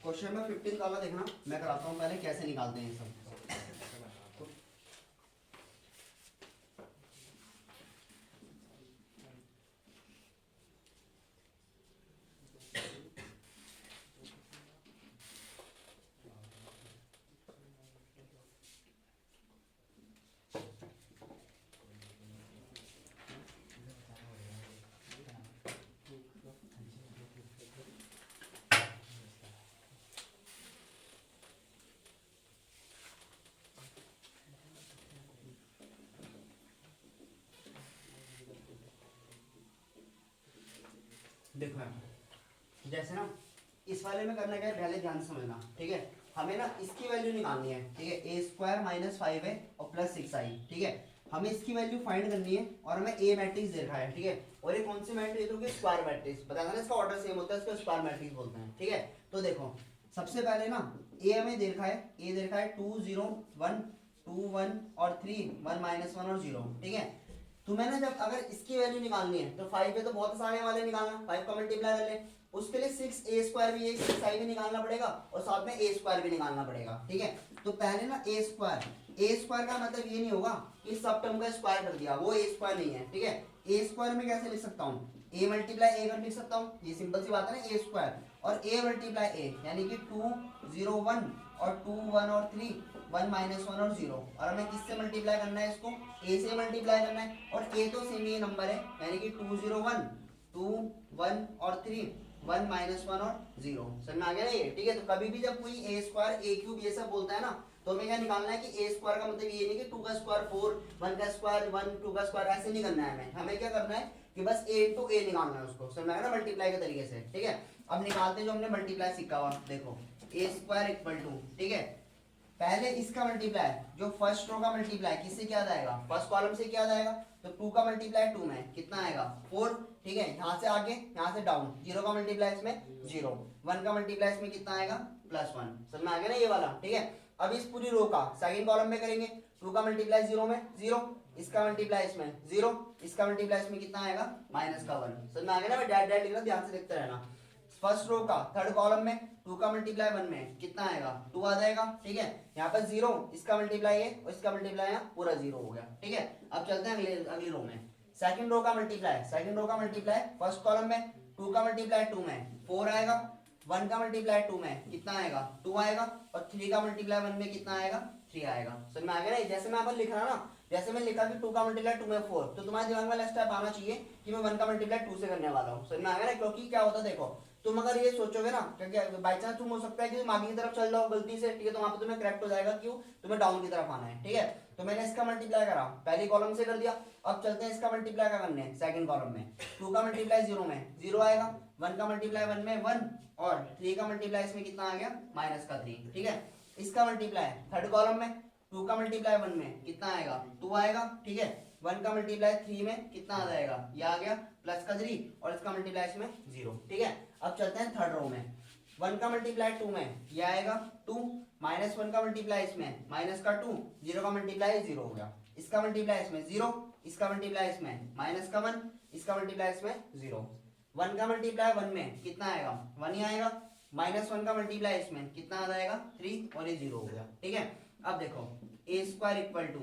Question number 15 वाला देखना, मैं कराता हूँ पहले कैसे निकालते हैं ये सब। देखो यार, जैसे ना इस वाले में करना क्या है, पहले ध्यान से समझना, ठीक है। हमें ना इसकी वैल्यू निकालनी है, ठीक है। ए स्क्वायर माइनस 5 है और प्लस 6 आई, ठीक है। हमें इसकी वैल्यू फाइंड करनी है और हमें ए मैट्रिक्स दे रखा है, ठीक है। और ये कौन सी मैट्रिक्स होगी? Square matrix. बताना ना, इसका ऑर्डर सेम होता है, इसको स्क्वायर मैट्रिक्स बोलते हैं, ठीक है। तो देखो सबसे पहले ना ए हमें दे रखा है, ए दे रखा है 2 0 1 2 1 और 3 1 माइनस 1 और 0, ठीक है। तुम्हें ना जब अगर इसकी वैल्यू निकालनी है तो 5 पे तो बहुत आसानी वाले निकालना, 5 का मल्टीप्लाई कर ले। उसके लिए 6 ए स्क्वायर भी, 6 आई भी निकालना पड़ेगा और साथ में ए स्क्वायर भी निकालना पड़ेगा, ठीक है। तो पहले ना ए स्क्वायर का मतलब ये नहीं होगा कि सब टर्म का स्क्वायर कर दिया, वो ए स्क्वायर नहीं है, ठीक है। ए स्क्वायर में कैसे लिख सकता हूँ? ए मल्टीप्लाई ए कर लिख सकता हूँ, ये सिंपल सी बात है ना, ए स्क्वायर। और ए मल्टीप्लाई ए यानी कि 2 0 1 और 2 1 और 3 1 माइनस 1 और 0। और हमें किससे मल्टीप्लाई करना है? इसको ए से मल्टीप्लाई करना है। और ए तो सेम ही नंबर है, यानी कि 2 0 1 2 1 और 3 1 माइनस 1 और 0। समझ में आ गया ना ये, ठीक है। तो कभी भी जब कोई ए स्क्वायर ए क्यूब ये सब बोलता है ना, तो हमें क्या निकालना है कि ए स्क्वायर का मतलब ये नहीं कि 2 का स्क्वायर 4 1 का स्क्वायर 1 2 का स्क्वायर, ऐसे नहीं करना है। हमें क्या करना है कि बस ए इंटू ए निकालना है उसको, समझ में आया ना, मल्टीप्लाई के तरीके से, ठीक है। अब निकालते जो हमने मल्टीप्लाई सीखा हुआ, देखो ए स्क्वायर इक्वल टू, ठीक है। पहले इसका मल्टीप्लाई, जो फर्स्ट रो का मल्टीप्लाई किससे क्या जाएगा? फर्स्ट कॉलम से क्या जाएगा? तो 2 का मल्टीप्लाई 2 में कितना आएगा? 4, ठीक है। यहाँ से आगे, यहाँ से डाउन, 0 का मल्टीप्लाई इसमें 0, 1 का मल्टीप्लाई इसमें कितना आएगा? +1। समझ में आ गया ना ये वाला, ठीक है। अब इस पूरी रो का सेकंड कॉलम में करेंगे, 2 का मल्टीप्लाई 0 में 0, इसका मल्टीप्लाई इसमें 0, इसका मल्टीप्लाई इसमें कितना आएगा? -1। समझ में आ गया ना, मैं डैट डैट लिख रहा हूं, ध्यान से देखते रहना। फर्स्ट रो का थर्ड कॉलम में 2 का मल्टीप्लाई 1 में कितना आएगा? 2 आ जाएगा, ठीक है। यहाँ पर 0, इसका मल्टीप्लाई है और इसका मल्टीप्लाई यहाँ पूरा 0 हो गया, ठीक है। अब चलते हैं अगली रो में। सेकंड रो का मल्टीप्लाई फर्स्ट कॉलम में 2 का मल्टीप्लाई 2 में 4 आएगा, 1 का मल्टीप्लाई 2 में कितना आएगा? 2 आएगा, और 3 का मल्टीप्लाई 1 में कितना आएगा? 3 आएगा। समझ में आ गया ना, जैसे मैं यहाँ पर लिख रहा ना, जैसे मैं लिखा कि 2 का मल्टीप्लाई 2 में 4, तो तुम्हारे दिमाग में स्टेप आना चाहिए कि मैं 1 का मल्टीप्लाई 2 से करने वाला हूँ। समझ में आ गया ना, क्योंकि क्या होता है देखो, तुम अगर ये सोचोगे ना, क्योंकि बाई चांस तुम हो सकता है कि तुम आगे की तरफ चल जाओ गलती से, ठीक है, तो वहां पे तुम्हें करेक्ट हो जाएगा, क्यों? तुम्हें डाउन की तरफ आना है, ठीक है। तो मैंने इसका मल्टीप्लाई करा, पहली कॉलम से कर दिया। अब चलते हैं इसका मल्टीप्लाई क्या करने, सेकंड कॉलम में। 2 का मल्टीप्लाई 0 में 0 आएगा, 1 का मल्टीप्लाई 1 में 1, और 3 का मल्टीप्लाई इसमें कितना आ गया? -3, ठीक है। इसका मल्टीप्लाई थर्ड कॉलम में 2 का मल्टीप्लाई 1 में कितना आएगा? 2 आएगा, ठीक है। 1 का मल्टीप्लाई 3 में कितना आ जाएगा? ये आ गया +3, और इसका मल्टीप्लाई इसमें 0, ठीक है। अब चलते हैं थर्ड रो में। 1 का मल्टीप्लाई 2 में ये आएगा 2, -1 का मल्टीप्लाई इसमें -2, 0 का मल्टीप्लाई 0 हो गया, इसका मल्टीप्लाई इसमें 0, इसका मल्टीप्लाई इसमें -1, इसका मल्टीप्लाई इसमें 0। 1 का मल्टीप्लाई 1 में कितना आएगा? 1 ही आएगा, -1 का मल्टीप्लाई इसमें कितना आ जाएगा? 3, और ये 0 हो गया, ठीक है। अब देखो ए स्क्वायर इक्वल टू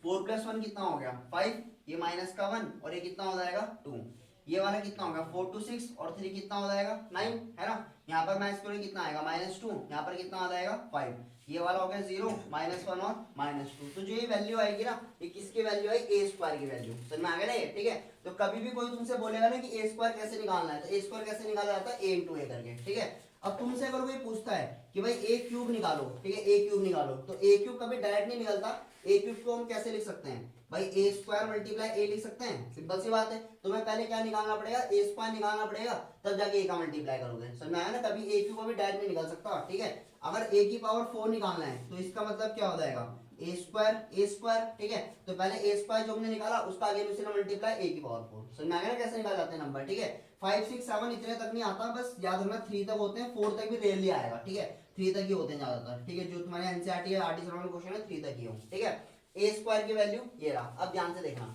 4 + 1 कितना हो गया? 5, ये -1 और ये कितना हो जाएगा? 2। ये वाला कितना होगा? 4 2 6 और 3 कितना हो जाएगा? 9, है ना। यहाँ पर माइनस करोगे कितना आएगा? -2, यहाँ पर कितना आ जाएगा? 5। ये वाला हो गया 0 -1 और -2। तो जो ये वैल्यू आएगी ना, ये किसकी वैल्यू आई? ए स्क्वायर की वैल्यू। समझ में आ गया ना ये, ठीक है। तो कभी भी कोई तुमसे बोलेगा ना कि ए स्क्वायर कैसे निकालना है, तो ए स्क्वायर कैसे निकाला जाता है? ए इंटू ए करके, ठीक है। अब तुमसे अगर कोई पूछता है कि भाई ए क्यूब निकालो, ठीक है, ए क्यूब निकालो, तो ए क्यूब कभी डायरेक्ट नहीं निकलता। ए क्यूब को हम कैसे लिख सकते हैं भाई? ए स्क्वायर मल्टीप्लाई ए लिख सकते हैं, सिंपल सी बात है। तुम्हें पहले क्या निकालना पड़ेगा? ए स्क्वायर निकालना पड़ेगा, तब जाके ए का मल्टीप्लाई करोगे। समझ में आया ना, कभी ए क्यूब कभी डायरेक्ट नहीं निकल सकता, ठीक है। अगर ए की पावर 4 निकालना है तो इसका मतलब क्या हो जाएगा? ए स्क्वायर, ठीक है। तो पहले ए स्क्वायर जो हमने निकाला उसका आगे उसी ने मल्टीप्लाई ए की पावर 4। समझ में आ गया ना कैसे निकाल जाते हैं नंबर, ठीक है। 5 6 7 इतने तक नहीं आता, बस याद रखना 3 तक होते हैं, 4 तक भी रेयरली आएगा, ठीक है। 3 तक ही होते हैं ज्यादातर, ठीक है। जो तुम्हारे एनसीईआरटी या आरटी सर्वल क्वेश्चन है 3 तक ही हो, ठीक है। ए स्क्वायर की वैल्यू ये रहा। अब ध्यान से देखना,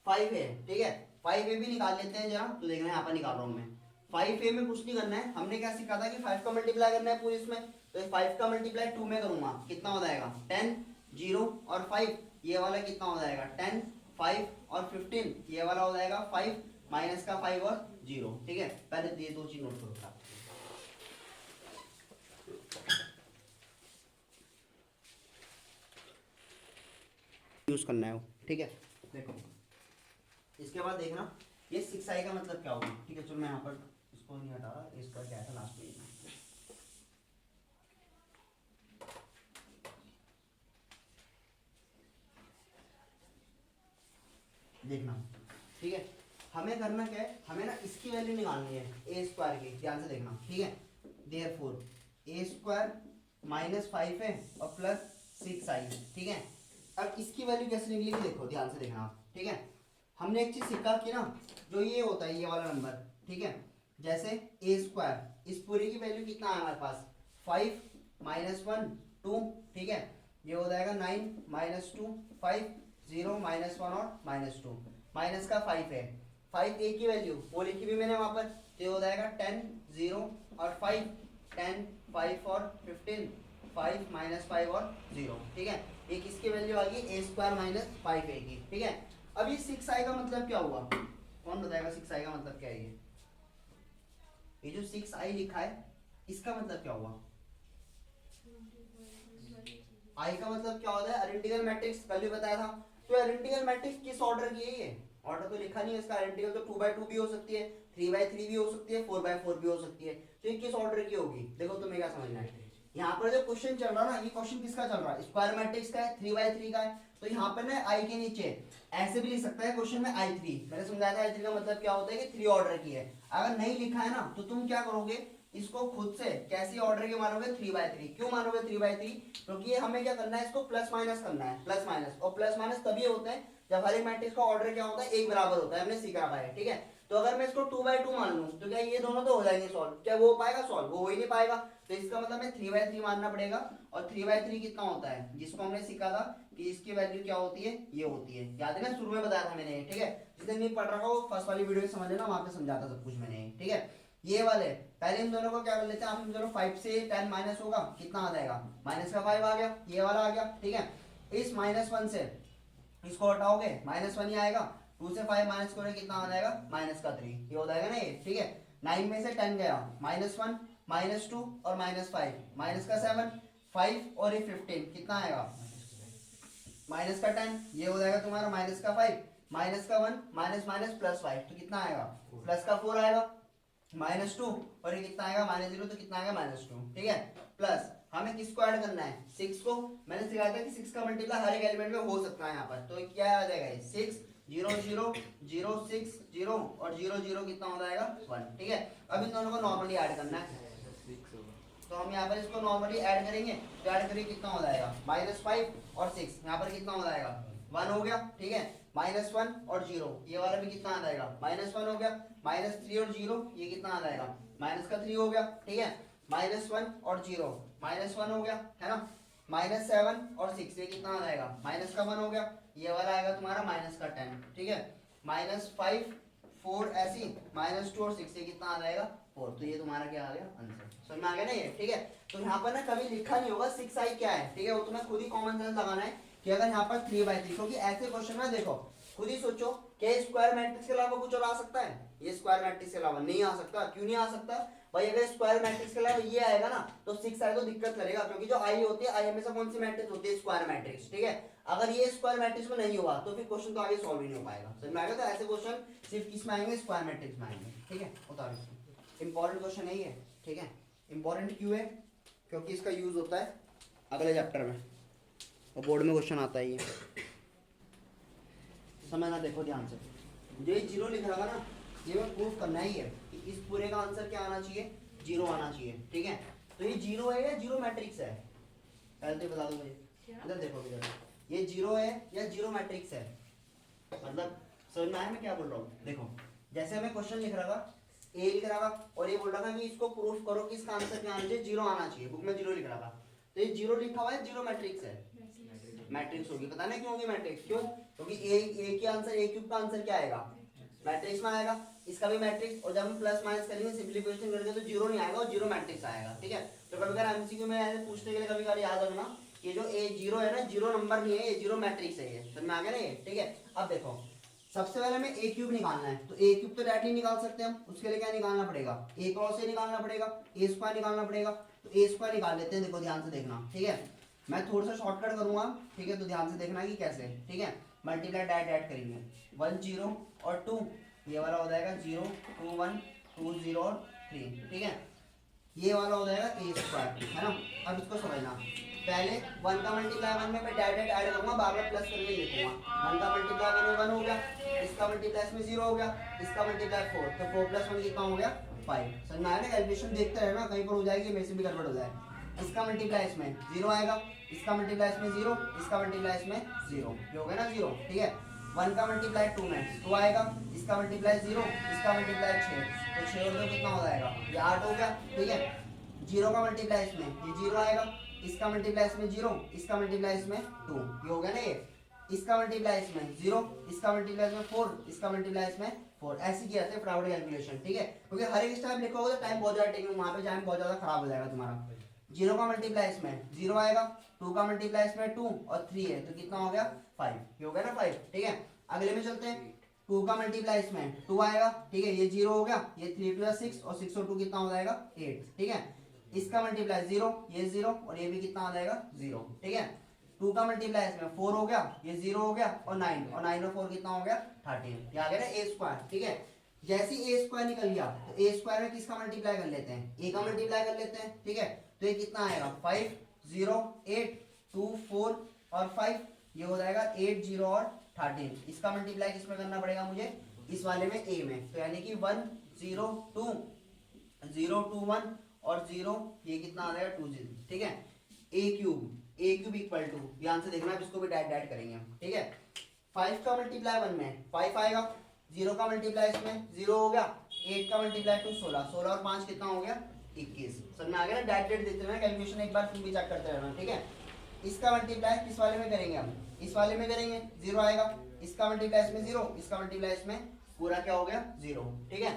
5 है, ठीक है। 5 ए भी निकाल लेते हैं जरा, तो देखना यहाँ पर निकाल रहा हूँ मैं। 5a में कुछ नहीं करना है, हमने क्या सीखा था कि 5 का मल्टीप्लाई करना है पूरी इसमें, तो 5 का मल्टीप्लाई 2 में करूंगा, कितना हो जाएगा 10, 0 और 5, ये वाला कितना हो जाएगा 10, 5 और 15, ये वाला हो जाएगा 5 माइनस का 5 और 0। ठीक है, पहले ये दो चीज नोट करो, यूज करना है वो। ठीक है, देखो इसके बाद देखना ये 6i का मतलब क्या होगा। ठीक है, चलो मैं यहाँ पर इसको नहीं हटा रहा, इसका क्या था लास्ट में देखना। ठीक है, हमें करना क्या है, हमें ना इसकी वैल्यू निकालनी है ए स्क्वायर की, ध्यान से देखना। ठीक है, देयरफॉर ए स्क्वायर माइनस 5 है और प्लस 6i। ठीक है, अब इसकी वैल्यू कैसे निकलेगी देखो, ध्यान से देखना आप। ठीक है, हमने एक चीज सीखा कि ना जो ये होता है ये वाला नंबर, ठीक है, जैसे ए स्क्वायर, इस पूरे की वैल्यू कितना है हमारे पास 5 माइनस 1 2। ठीक है, ये हो जाएगा 9 माइनस 2 5 0 माइनस 1 और माइनस 2, माइनस का 5 है, 5 ए की वैल्यू वो लिखी भी मैंने वहां पर, तो ये हो जाएगा 10 0 और 5 10 5 और 15 5 माइनस 5 और 0। ठीक है, एक इसकी वैल्यू आ गई ए स्क्वायर माइनस 5a की। ठीक है, अब ये 6i का मतलब क्या हुआ, कौन बताएगा 6i का मतलब क्या है? ये जो 6i लिखा है इसका मतलब क्या हुआ? i का मतलब क्या होता है? अरिथमेटिकल मैट्रिक्स, कल भी बताया था। तो अरिथमेटिकल मैट्रिक्स किस ऑर्डर की है? ये ऑर्डर तो लिखा नहीं है इसका। अरिथमेटिकल तो 2/2 भी हो सकती है, 3/3 भी हो सकती है, 4/4 भी हो सकती है। तो ये किस ऑर्डर की होगी? देखो तुम्हें क्या समझना है, यहाँ पर जो क्वेश्चन चल रहा है ना, ये क्वेश्चन किसका चल रहा है? स्क्वायर मैट्रिक्स का है, 3/3 का है। तो यहाँ पर ना i के नीचे ऐसे भी लिख सकता है क्वेश्चन में i3। मैंने समझाया था i3 का मतलब क्या होता है कि 3 ऑर्डर की है। अगर नहीं लिखा है ना तो तुम क्या करोगे, इसको खुद से कैसी ऑर्डर के मानोगे? 3/3। क्यों मानोगे 3/3? क्योंकि ये हमें क्या करना है, इसको प्लस माइनस करना है, प्लस माइनस। और प्लस माइनस तभी होते हैं जब हर एक मैट्रिक्स का ऑर्डर क्या होता है, एक बराबर होता है, हमने सीखा है। ठीक है, तो अगर मैं इसको 2/2 मान लूं तो क्या ये दोनों तो हो जाएंगे सॉल्व? क्या वो हो पाएगा सॉल्व? वो हो ही नहीं पाएगा। तो इसका मतलब मैं 3/3 मानना पड़ेगा। और 3/3 कितना होता है, जिसको हमने सीखा था कि इसकी वैल्यू क्या होती है, ये होती है। याद है ना, शुरू में बताया था मैंने। ठीक है, जिसने नहीं पढ़ रखा वो फर्स्ट वाली वीडियो समझ लेना, वहां पे समझाता सब कुछ मैंने। ठीक है, ये वाले पहले इन दोनों को क्या कर लेते हैं हम दोनों, 5 से 10 माइनस होगा, कितना आ जाएगा? माइनस का 5 आ गया, ये वाला आ गया। ठीक है, इस -1 से इसको हटाओगे -1 ही आएगा। 2 से 5 माइनस करोगे, कितना आ जाएगा? माइनस का 3, ये हो जाएगा ना ये। ठीक है, 9 में से 10 गया, -1 -2 और -5, माइनस का 7 5 और ये 15, कितना आएगा? माइनस का 10, ये हो जाएगा तुम्हारा माइनस का 5, माइनस का 1 माइनस माइनस प्लस 5, तो कितना आएगा? प्लस का 4 आएगा, -2 और ये कितना आएगा? -0, तो कितना आएगा? -2। ठीक है, प्लस हमें किसको ऐड करना है? 6 को। मैंने सिखाया था कि 6 का मल्टीप्लाई हर एक एलिमेंट में हो सकता है यहाँ पर। तो क्या आ जाएगा ये? 6 0 0 0 6 0 और 0 0 कितना हो जाएगा? 1। ठीक है, अब इन दोनों को नॉर्मली ऐड करना है। तो हम यहाँ पर इसको नॉर्मली ऐड करेंगे, तो ऐड करेंगे कितना हो जाएगा? -5 और 6, यहाँ पर कितना हो जाएगा? 1 हो गया। ठीक है, -1 और 0, ये वाला भी कितना आ जाएगा? -1 हो गया। -3 और 0, ये कितना आ जाएगा? माइनस का 3 हो गया। ठीक है, -1 और 0, -1 हो गया, है ना। -7 और 6, ये कितना आ जाएगा? माइनस का 1 हो गया। ये वाला आएगा तुम्हारा माइनस का 10। ठीक है, -5 4 ऐसी, -2 और 6, ये कितना आ जाएगा? 4। तो ये तुम्हारा क्या आ गया? आंसर। समझ में आ गया ना ये? ठीक है, तो यहाँ पर ना कभी लिखा नहीं होगा 6i क्या है। ठीक है, वो तुम्हें खुद ही कॉमन सेंस लगाना है कि अगर यहाँ पर 3/3, क्योंकि ऐसे क्वेश्चन में देखो खुद ही सोचो, क्या स्क्वायर मैट्रिक्स के अलावा कुछ और आ सकता है? ये स्क्वायर मैट्रिक्स के अलावा नहीं आ सकता। क्यों नहीं आ सकता भाई? अगर स्क्वायर मैट्रिक्स के अलावा ये आएगा ना तो 6i तो दिक्कत करेगा, क्योंकि जो आई होती है, आई हमेशा कौन सी मैट्रिक्स होती है? Square matrix. ठीक है, अगर ये स्क्वायर मैट्रिक्स में नहीं हुआ तो फिर क्वेश्चन तो आगे सॉल्व ही नहीं हो पाएगा। समझ में आएगा? तो ऐसे क्वेश्चन सिर्फ किस में आएंगे? स्क्वायर मैट्रिक्स में आएंगे। ठीक है, उतारो। इंपॉर्टेंट क्वेश्चन है ये। ठीक है, इंपॉर्टेंट क्यों है? क्योंकि इसका यूज होता है अगले चैप्टर में और बोर्ड में क्वेश्चन आता है ये। समझना, देखो ध्यान से। जो ये 0 लिख रहा ना, ये मैं प्रूफ करना ही है कि इस पूरे का आंसर क्या आना चाहिए? 0 आना चाहिए। ठीक है, तो ये 0 है या 0 मैट्रिक्स है? पहले तो बता दो मुझे। इधर देखो, इधर ये 0 है या 0 मैट्रिक्स है? मतलब समझ में आया मैं क्या बोल रहा हूँ? देखो, जैसे हमें क्वेश्चन लिख रहा था, ए लिख रहा था और ये बोल रहा था कि इसको प्रूफ करो कि इसका आंसर क्या आना चाहिए? 0 आना चाहिए। बुक में 0 लिख रहा था, तो ये 0 लिखा हुआ है, 0 मैट्रिक्स है? मैट्रिक्स होगी। पता नहीं क्यों होगी मैट्रिक्स? क्यों? क्योंकि ए के आंसर, ए क्यूब का आंसर क्या आएगा? मैट्रिक्स में आएगा, इसका भी मैट्रिक्स, और जब हम प्लस माइनस करेंगे सिंप्लीफिकेशन करेंगे तो जीरो नहीं आएगा और जीरो मैट्रिक्स आएगा, ठीक है। तो कभी कभी एमसीक्यू में ऐसे पूछने के लिए कभी कभी याद रखना ये जो ए जीरो है ना, जीरो नंबर नहीं है, ये जीरो मैट्रिक्स है, ये समझ में आ गया ना ये, ठीक है। अब देखो सबसे पहले हमें ए क्यूब निकालना है, तो ए क्यूब तो डायरेक्टली निकाल सकते हैं हम, उसके लिए क्या निकालना पड़ेगा, ए क्रॉस ए निकालना पड़ेगा, ए स्क्वायर निकालना पड़ेगा, तो ए स्क्वायर निकाल लेते हैं, देखो ध्यान से देखना, ठीक है। मैं थोड़ा सा शॉर्टकट करूंगा, ठीक है, तो ध्यान से देखना कि कैसे, ठीक है। मल्टीप्लाई डाइट ऐड करेंगे, 1 0 और 2, ये वाला हो जाएगा 0 2 1 2 0 और 3, ठीक है। ये वाला हो जाएगा ए स्क्वायर, है ना। अब इसको समझना, पहले 1 का मल्टीप्लाई 1 में मैं डाइट ऐड करूंगा, बार बार प्लस करके लिखूंगा। 1 का मल्टीप्लाई 1 में 1 हो गया, इसका मल्टीप्लाई इसमें 0 हो गया, इसका मल्टीप्लाई 4, तो 4 + 1 कितना हो गया 5। समझ में आया ना, कैलकुलेशन देखते रहना, कहीं पर हो जाएगी मेरे से भी गड़बड़ हो जाए। इसका मल्टीप्लाई इसमें 0 आएगा, इसका मल्टीप्लाई इसमें 0, इसका मल्टीप्लाई इसमें 0, ये हो गया ना 0, ठीक है। 1 का मल्टीप्लाई 2 में 2 आएगा, इसका मल्टीप्लाई 0, इसका मल्टीप्लाई 6, तो 6 और 2 कितना हो जाएगा, ये 8 हो गया, ठीक है। 0 का मल्टीप्लाई इसमें ये 0 आएगा, इसका मल्टीप्लाई इसमें 0, इसका मल्टीप्लाई इसमें 2, ये हो गया ना ये। इसका मल्टीप्लाई इसमें 0, इसका मल्टीप्लाई इसमें 4, इसका मल्टीप्लाई इसमें 4, ऐसे किया जाता है फटाफट कैलकुलेशन, ठीक है। क्योंकि हर एक स्टेप लिखोगे तो टाइम बहुत ज्यादा टेकिंग, वहां पे टाइम बहुत ज्यादा खराब हो जाएगा तुम्हारा। 0 का मल्टीप्लाई इसमें 0 आएगा, 2 का मल्टीप्लाई इसमें 2 और 3 है, तो कितना हो गया 5, ये हो गया ना 5, ठीक है। अगले में चलते हैं, 2 का मल्टीप्लाई इसमें 2 आएगा, ठीक है, ये 0 हो गया, ये 3 2 6 और 6 और 2 कितना हो जाएगा 8, ठीक है। इसका मल्टीप्लाई 0, ये 0 और ये भी कितना आ जाएगा 0, ठीक है। 2 का मल्टीप्लाई इसमें 4 हो गया, ये 0 हो गया और 9 और 9 और 4 कितना हो गया 13, ये आ गया ना ए स्क्वायर, ठीक है। जैसे ही ए स्क्वायर निकल गया तो ए स्क्वायर में किसका मल्टीप्लाई कर लेते हैं, ए का मल्टीप्लाई कर लेते हैं, ठीक है। तो ये कितना आएगा 5 0 8 2 4 और 5, ये हो जाएगा 8 0 और 13। इसका मल्टीप्लाई किसमें करना पड़ेगा मुझे, इस वाले में ए में, तो यानी कि 1 0 2 0 2 1 और 0, ये कितना आ जाएगा 2 0, ठीक है। ए क्यूब इक्वल टू, ध्यान से देखना, इसको भी डाइट करेंगे हम, ठीक है। 5 का मल्टीप्लाई 1 में 5 आएगा, 0 का मल्टीप्लाई इसमें 0 हो गया, 8 का मल्टीप्लाई 2 16, 16 और 5 कितना हो गया 21, समझ में आ गया ना। डाइट देते रहना, कैलकुलेशन एक बार तुम भी चेक करते रहना, ठीक है। इसका मल्टीप्लाई किस वाले में करेंगे हम, इस वाले में करेंगे, 0 आएगा, इसका मल्टीप्लाई इसमें 0, इसका मल्टीप्लाई इसमें पूरा क्या हो गया 0, ठीक है।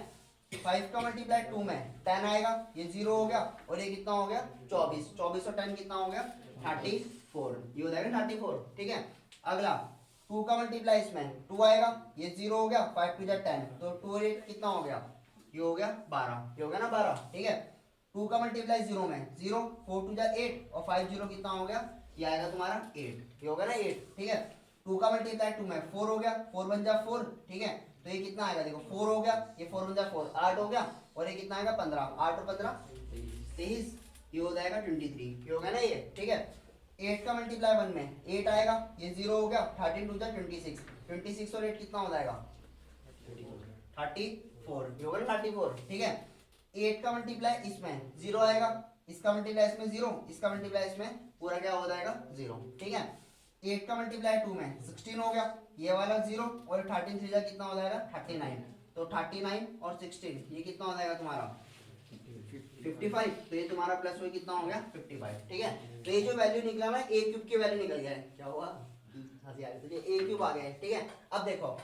5 का मल्टीप्लाई 2 में 10 आएगा, ये 0 हो गया और ये कितना हो गया 24, 24 और 10 कितना हो गया 34, ये हो जाएगा 34, ठीक है। अगला 2 का मल्टीप्लाई इसमें 2 आएगा, ये 0 हो गया, 5 2 10, तो 2 और 8 कितना हो गया, ये हो गया 12, ये हो गया ना 12, ठीक है। 2 का मल्टीप्लाई 0 में 0, 4 2 8 और 5 0 कितना हो गया, ये आएगा तुम्हारा 8, ये हो गया ना 8, ठीक है। 2 का मल्टीप्लाई 2 में 4 हो गया, 4 1 4, ठीक है, तो ये कितना आएगा, देखो 4 हो गया, ये 4 1 4 8 हो गया और ये कितना आएगा 15, 8 और 15 23, ये हो जाएगा 23, ये हो गया ना ये, ठीक है। 8 का मल्टीप्लाई 1 में 8 आएगा, ये 0 हो गया, 13 2 26, 26 और 8 कितना हो जाएगा 34, ये हो गया 34, ठीक है। 8 का मल्टीप्लाई इसमें 0 आएगा, इसका मल्टीप्लाई इसमें 0, इसका मल्टीप्लाई इसमें पूरा क्या हो जाएगा 0, ठीक है। 8 का मल्टीप्लाई 2 में 16 हो गया, ये वाला 0 और 13 3 कितना हो जाएगा 39, तो 39 और 16 ये कितना हो जाएगा तुम्हारा 55, तो ये तुम्हारा प्लस में कितना हो गया 55, ठीक है। तो ये जो वैल्यू निकला ना ए क्यूब की वैल्यू निकल गया है, क्या हुआ हंसी आ रही, तो ये ए क्यूब आ गया है, ठीक है। अब देखो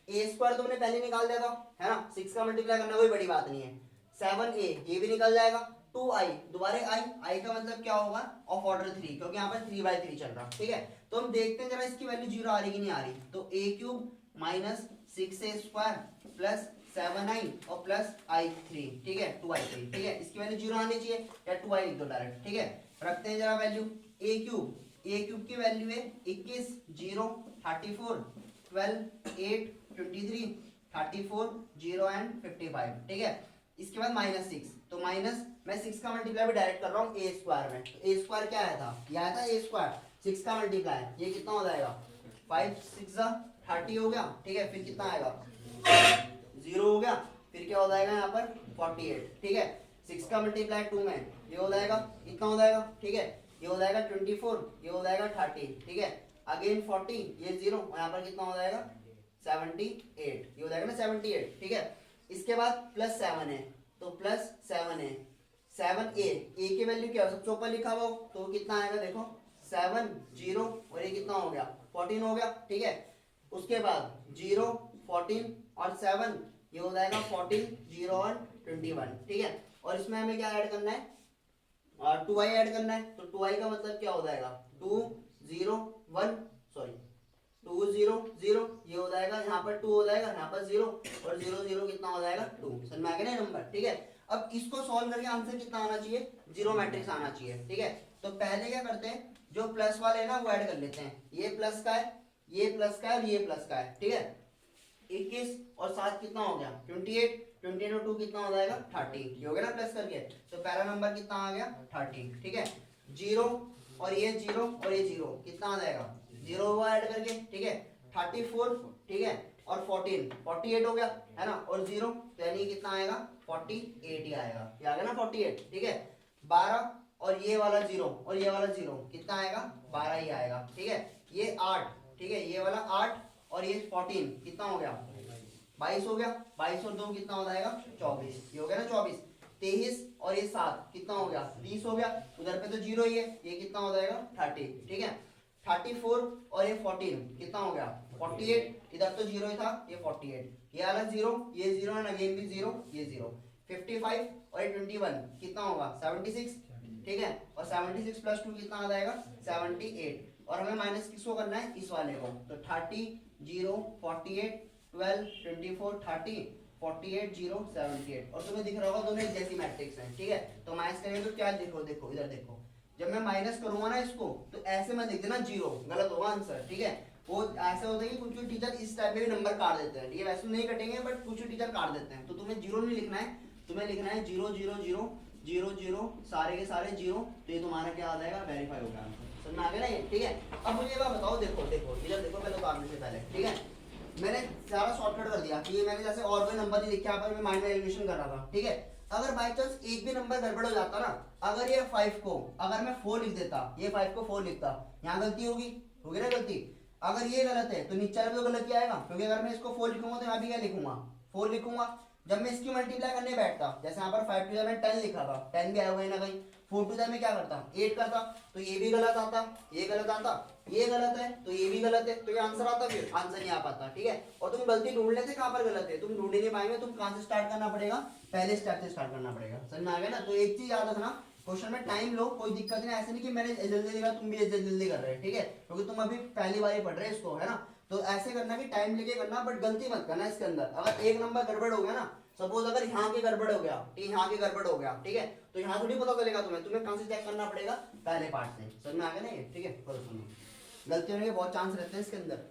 ए स्क्वायर तुमने पहले निकाल दिया था, है ना, 6 का मल्टीप्लाई करना कोई बड़ी बात नहीं है, 7a ये भी निकल जाएगा, 2i दोबारा i का मतलब क्या होगा ऑफ ऑर्डर 3, क्योंकि यहाँ पर 3/3 चल रहा, ठीक है। तो हम देखते हैं जरा इसकी वैल्यू 0 आ रही कि नहीं आ रही, तो a cube minus 6a square plus 7i और प्लस i3, ठीक है 2i3, ठीक है। इसकी वैल्यू 0 आनी चाहिए या 2i लिख दो डायरेक्ट, ठीक है। रखते हैं जरा वैल्यू, a क्यूब की वैल्यू है 21 0 34 12 8 23 34 0 एंड 55, ठीक है। इसके बाद -6, तो माइनस मैं 6 का मल्टीप्लाई भी डायरेक्ट कर रहा हूँ ए स्क्वायर में, तो ए स्क्वायर क्या आया था, ये आया था ए स्क्वायर, 6 का मल्टीप्लाई, ये कितना हो जाएगा 5 6 30 हो गया, ठीक है। फिर कितना आएगा 0 हो गया, फिर क्या हो जाएगा यहाँ पर 48, ठीक है। 6 का मल्टीप्लाई 2 में ये हो जाएगा, कितना हो जाएगा, ठीक है, ये हो जाएगा 24, ये हो जाएगा 30, ठीक है। अगेन 40, ये 0 और यहाँ पर कितना हो जाएगा 78, ये हो जाएगा ना 78, ठीक है। इसके बाद +7 है, तो +7 है, 7a a की वैल्यू क्या है सबसे ऊपर लिखा हुआ, तो कितना आएगा देखो 7 0 और ये कितना हो गया 14 हो गया, ठीक है। उसके बाद 0 14 और 7 ये हो जाएगा 14, 0 और 21, ठीक है। और इसमें हमें क्या ऐड करना है, 2i ऐड करना है। तो 2i का मतलब क्या हो जाएगा, 2 0 1 सॉरी 2 0 0 ये हो जाएगा, यहाँ पर 2 हो जाएगा, यहाँ पर 0 और 0 0 कितना हो जाएगा 2। समझ में आ गया ना नंबर, ठीक है। अब इसको सॉल्व करके आंसर कितना आना चाहिए, जीरो मैट्रिक्स आना चाहिए, ठीक है। तो पहले क्या करते हैं, जो प्लस वाले है ना वो ऐड कर लेते हैं। ये प्लस का है, ये प्लस का है और ये प्लस का है, ठीक है। 21 और 7 कितना हो गया 28, 28 और 2 कितना हो जाएगा 30, ये हो गया ना प्लस करके। तो पहला नंबर कितना आ गया 30, ठीक है। 0 और ये 0 और ये 0 कितना आ जाएगा 0 हुआ ऐड करके, ठीक है। 34, ठीक है, और 14 48 हो गया है ना, और 0 तो यानी कितना आएगा 48 ही आएगा, ये आ गया ना 48, ठीक है। 12 और ये वाला 0 और ये वाला 0 कितना आएगा 12 ही आएगा, ठीक है। ये 8, ठीक है, ये वाला 8 और ये 14 कितना हो गया 22 हो गया, 22 और 2 कितना हो जाएगा 24, ये हो गया ना 24। 23 और ये 7 कितना हो गया 30 हो गया, उधर पे तो 0 ही है, ये कितना हो जाएगा 30, ठीक है। 34 और ये 14 कितना हो गया 48, इधर तो 0 ही था, ये 48, ये वाला 0 ये 0 है, अगेन भी 0 ये 0। 55 और ये 21 कितना होगा 76, ठीक है, और 76 प्लस 2 कितना आ जाएगा 78। और हमें माइनस किसको करना है, इस वाले को। तो 30 0 48 12 24 30 48 0 78। और तुम्हें दिख रहा होगा दोनों एक जैसी मैट्रिक्स हैं, ठीक है। तो माइनस करेंगे तो क्या देखो, देखो इधर देखो, जब मैं माइनस करूंगा ना इसको तो ऐसे मैं लिख देना 0, गलत होगा आंसर, ठीक है। वो ऐसे होता है कि कुछ कुछ टीचर इस टाइप में भी नंबर काट देते हैं, ठीक है। वैसे नहीं कटेंगे बट कुछ टीचर काट देते हैं। तो तुम्हें 0 नहीं लिखना है, तुम्हें लिखना है 0 0 0 0 0 सारे के सारे 0। तो ये तुम्हारा क्या आ जाएगा वेरीफाई होगा आंसर। समझ में आ गया ना ये, ठीक है। अब मुझे ये बात बताओ, देखो देखो इधर देखो, पहले उतारने से पहले, ठीक है, मैंने सारा शॉर्टकट कर दिया कि ये मैंने जैसे और कोई नंबर नहीं लिखा, पर मैं माइंड में एलिमिनेशन कर रहा था, ठीक है। अगर बाई चांस एक भी नंबर गड़बड़ हो जाता ना, अगर ये 5 को अगर मैं 4 लिख देता, ये 5 को 4 लिखता, यहाँ गलती होगी ना गलती। अगर ये गलत है तो नीचे वाले पे तो गलत ही आएगा, क्योंकि अगर मैं इसको 4 लिखूंगा तो यहाँ भी क्या लिखूंगा 4 लिखूंगा। जब मैं इसकी मल्टीप्लाई करने बैठता, जैसे यहाँ पर 5 टू 10 लिखा था, 10 भी आया हुआ है ना कहीं, 4 टू 10 में क्या करता 8 करता, तो ये भी गलत आता, ये गलत आता, ये गलत है तो ये भी गलत है, तो ये आंसर आता, फिर आंसर नहीं आ पाता, ठीक है। और तुम गलती ढूंढ लेते कहाँ पर गलत है, तुम ढूंढ ही नहीं पाएंगे, तुम कहाँ से स्टार्ट करना पड़ेगा, पहले स्टेप से स्टार्ट करना पड़ेगा। समझ में आ गया ना। तो एक चीज याद रखना, क्वेश्चन में टाइम लो, कोई दिक्कत नहीं, ऐसे नहीं कि मैंने जल्दी लिखा तुम भी जल्दी कर रहे हो, ठीक है, क्योंकि तुम अभी पहली बार ही पढ़ रहे हो इसको, है ना। तो ऐसे करना कि टाइम लेके करना, बट गलती मत करना इसके अंदर। अगर एक नंबर गड़बड़ हो गया ना, सपोज अगर यहाँ के गड़बड़ हो गया, ठीक, यहाँ के गड़बड़ हो गया, ठीक है, तो यहाँ थोड़ी पता चलेगा तुम्हें, तुम्हें कहाँ से चेक करना पड़ेगा, पहले पार्ट से। समझ में आ गया ना ये, ठीक है। करो सुनो, गलती होने के बहुत चांस रहते हैं इसके अंदर।